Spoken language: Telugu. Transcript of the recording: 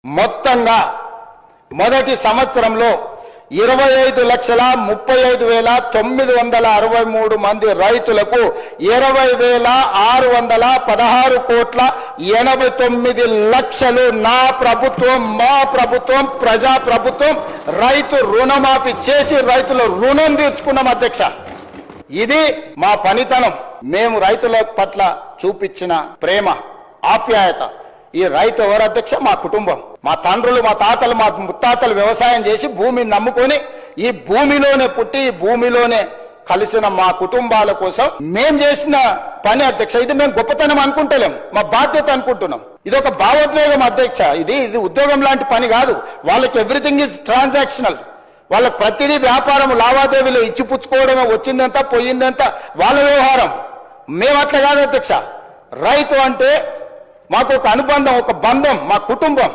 మొత్తంగా మొదటి సంవత్సరంలో 25,35,963 మంది రైతులకు 20,616,89 నా ప్రభుత్వం, మా ప్రభుత్వం, ప్రజా ప్రభుత్వం రైతు రుణమాఫీ చేసి రైతుల రుణం తీర్చుకున్నాం అధ్యక్ష. ఇది మా పనితనం. మేము రైతుల పట్ల చూపించిన ప్రేమ, ఆప్యాయత. ఈ రైతు ఎవరు అధ్యక్ష? మా కుటుంబం. మా తండ్రులు, మా తాతలు, మా ముత్తాతలు వ్యవసాయం చేసి భూమిని నమ్ముకొని ఈ భూమిలోనే పుట్టి ఈ భూమిలోనే కలిసిన మా కుటుంబాల కోసం మేం చేసిన పని అధ్యక్ష. ఇది మేము గొప్పతనం అనుకుంటలేం, మా బాధ్యత అనుకుంటున్నాం. ఇది ఒక భావోద్వేగం అధ్యక్ష. ఇది ఉద్యోగం లాంటి పని కాదు. వాళ్ళకి ఎవ్రీథింగ్ ఈజ్ ట్రాన్సాక్షనల్. వాళ్ళకి ప్రతిదీ వ్యాపారం, లావాదేవీలు, ఇచ్చిపుచ్చుకోవడమే. వచ్చిందంతా పోయిందంతా వాళ్ళ వ్యవహారం. మేము అట్లా కాదు అధ్యక్ష. రైతు అంటే మాకు ఒక అనుబంధం, ఒక బంధం, మా కుటుంబం.